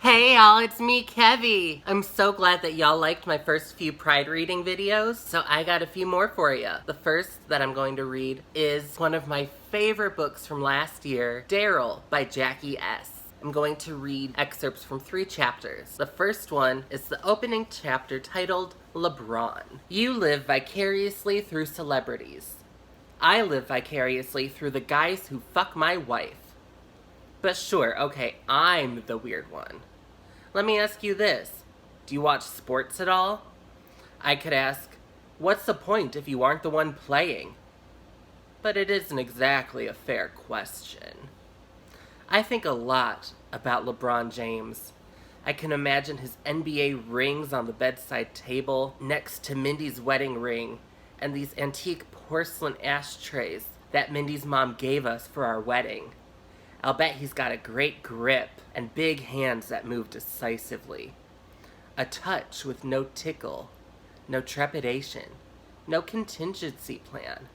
Hey y'all, it's me, Kevvie. I'm so glad that y'all liked my first few Pride reading videos, so I got a few more for you. The first that I'm going to read is one of my favorite books from last year, Darryl by Jackie Ess. I'm going to read excerpts from 3 chapters. The first one is the opening chapter titled LeBron. You live vicariously through celebrities. I live vicariously through the guys who fuck my wife. But sure, okay, I'm the weird one. Let me ask you this. Do you watch sports at all? I could ask, what's the point if you aren't the one playing? But it isn't exactly a fair question. I think a lot about LeBron James. I can imagine his NBA rings on the bedside table next to Mindy's wedding ring and these antique porcelain ashtrays that Mindy's mom gave us for our wedding. I'll bet he's got a great grip and big hands that move decisively. A touch with no tickle, no trepidation, no contingency plan.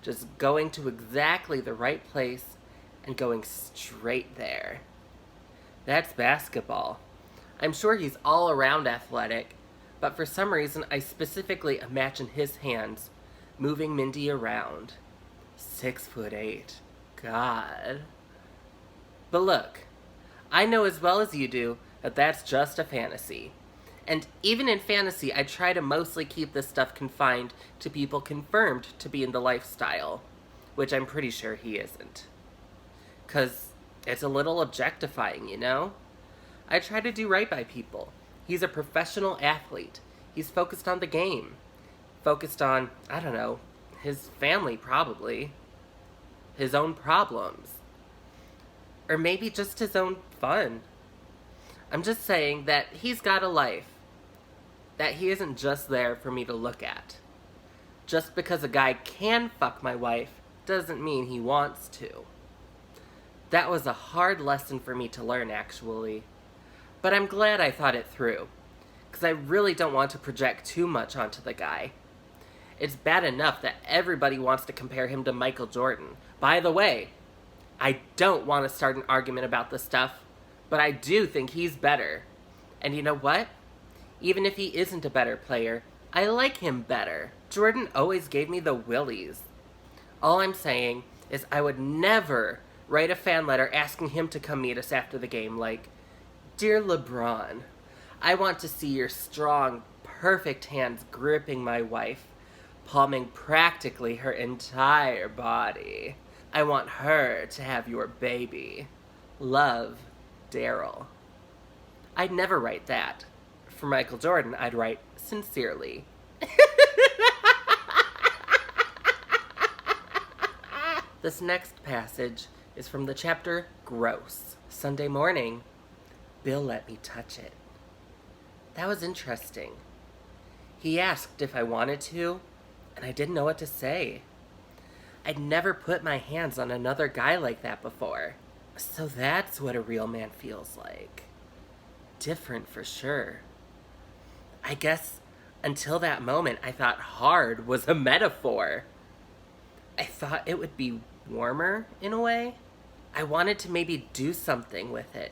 Just going to exactly the right place and going straight there. That's basketball. I'm sure he's all around athletic, but for some reason I specifically imagine his hands moving Mindy around. 6'8". God. But look, I know as well as you do that that's just a fantasy. And even in fantasy, I try to mostly keep this stuff confined to people confirmed to be in the lifestyle, which I'm pretty sure he isn't. 'Cause it's a little objectifying, you know? I try to do right by people. He's a professional athlete. He's focused on the game. Focused on, I don't know, his family probably. His own problems. Or maybe just his own fun. I'm just saying that he's got a life. That he isn't just there for me to look at. Just because a guy can fuck my wife doesn't mean he wants to. That was a hard lesson for me to learn, actually. But I'm glad I thought it through. Because I really don't want to project too much onto the guy. It's bad enough that everybody wants to compare him to Michael Jordan. By the way, I don't want to start an argument about this stuff, but I do think he's better. And you know what? Even if he isn't a better player, I like him better. Jordan always gave me the willies. All I'm saying is I would never write a fan letter asking him to come meet us after the game like, Dear LeBron, I want to see your strong, perfect hands gripping my wife, palming practically her entire body. I want her to have your baby. Love, Darryl. I'd never write that. For Michael Jordan, I'd write, sincerely. This next passage is from the chapter Gross. Sunday morning, Bill let me touch it. That was interesting. He asked if I wanted to, and I didn't know what to say. I'd never put my hands on another guy like that before. So that's what a real man feels like. Different for sure. I guess until that moment I thought hard was a metaphor. I thought it would be warmer in a way. I wanted to maybe do something with it,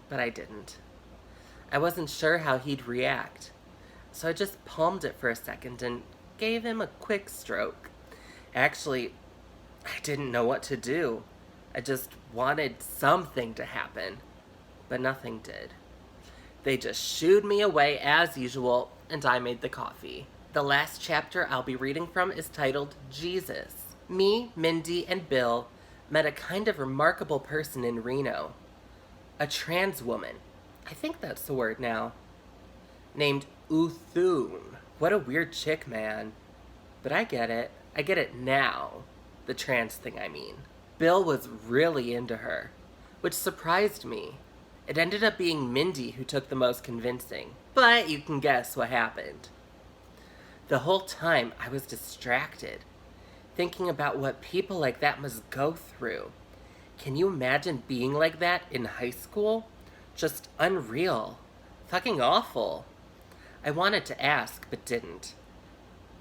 but I didn't. I wasn't sure how he'd react. So I just palmed it for a second and gave him a quick stroke. Actually, I didn't know what to do. I just wanted something to happen, but nothing did. They just shooed me away as usual, and I made the coffee. The last chapter I'll be reading from is titled Jesus. Me, Mindy, and Bill met a kind of remarkable person in Reno. A trans woman. I think that's the word now. Named Uthune. What a weird chick, man. But I get it. I get it now. The trans thing, I mean. Bill was really into her, which surprised me. It ended up being Mindy who took the most convincing, but you can guess what happened. The whole time I was distracted, thinking about what people like that must go through. Can you imagine being like that in high school? Just unreal. Fucking awful. I wanted to ask, but didn't.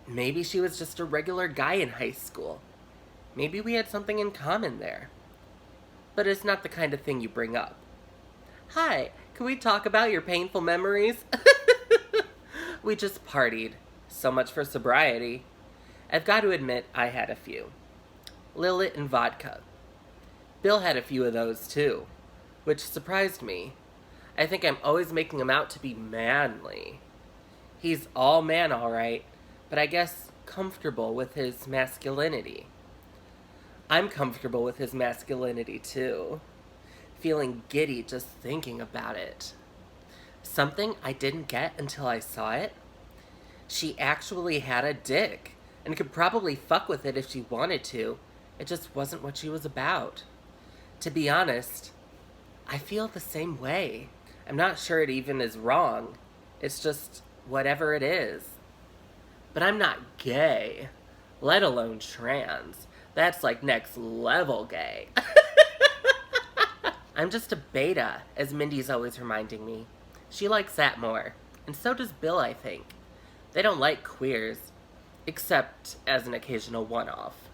Maybe she was just a regular guy in high school. Maybe we had something in common there. But it's not the kind of thing you bring up. Hi, Can we talk about your painful memories? We just partied. So much for sobriety. I've got to admit, I had a few. Lillet and vodka. Bill had a few of those too, which surprised me. I think I'm always making him out to be manly. He's all man, all right, but I guess comfortable with his masculinity. I'm comfortable with his masculinity too, feeling giddy just thinking about it. Something I didn't get until I saw it. She actually had a dick and could probably fuck with it if she wanted to. It just wasn't what she was about. To be honest, I feel the same way. I'm not sure it even is wrong. It's just whatever it is. But I'm not gay, let alone trans. That's like next level gay. I'm just a beta, as Mindy's always reminding me. She likes that more, and so does Bill, I think. They don't like queers, except as an occasional one-off.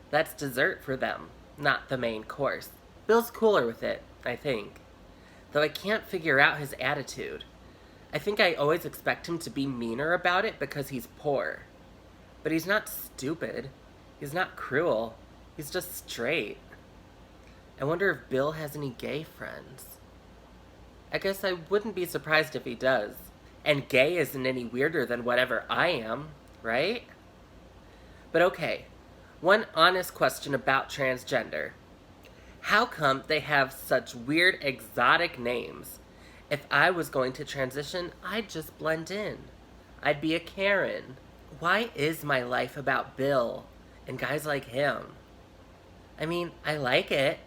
That's dessert for them, not the main course. Bill's cooler with it, I think. Though I can't figure out his attitude. I think I always expect him to be meaner about it because he's poor. But he's not stupid. He's not cruel. He's just straight. I wonder if Bill has any gay friends. I guess I wouldn't be surprised if he does. And gay isn't any weirder than whatever I am, right? But okay, one honest question about transgender. How come they have such weird exotic names? If I was going to transition, I'd just blend in. I'd be a Karen. Why is my life about Bill and guys like him? I mean, I like it.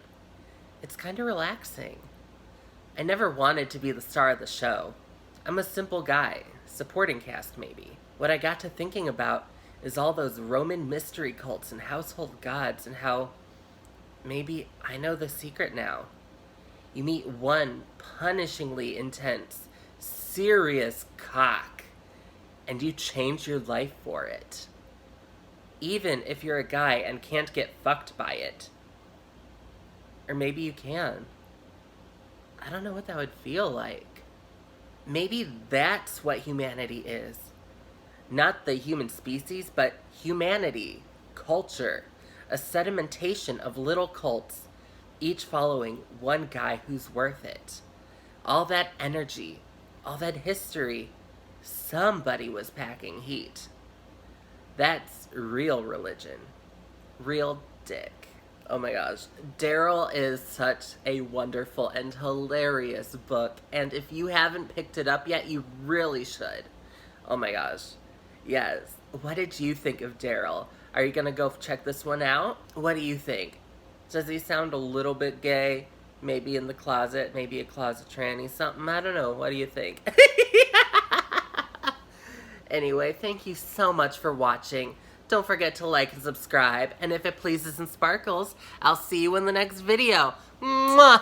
It's kind of relaxing. I never wanted to be the star of the show. I'm a simple guy, supporting cast maybe. What I got to thinking about is all those Roman mystery cults and household gods and how maybe I know the secret now. You meet one punishingly intense, serious cock, and you change your life for it. Even if you're a guy and can't get fucked by it. Or maybe you can. I don't know what that would feel like. Maybe that's what humanity is. Not the human species, but humanity, culture, a sedimentation of little cults, each following one guy who's worth it. All that energy, all that history, somebody was packing heat. That's real religion. Real dick. Oh my gosh. Darryl is such a wonderful and hilarious book, and if you haven't picked it up yet, you really should. Oh my gosh. Yes. What did you think of Darryl? Are you gonna go check this one out? What do you think? Does he sound a little bit gay? Maybe in the closet, maybe a closet tranny, something? I don't know. What do you think? Anyway, thank you so much for watching. Don't forget to like and subscribe. And if it pleases and sparkles, I'll see you in the next video. Mwah!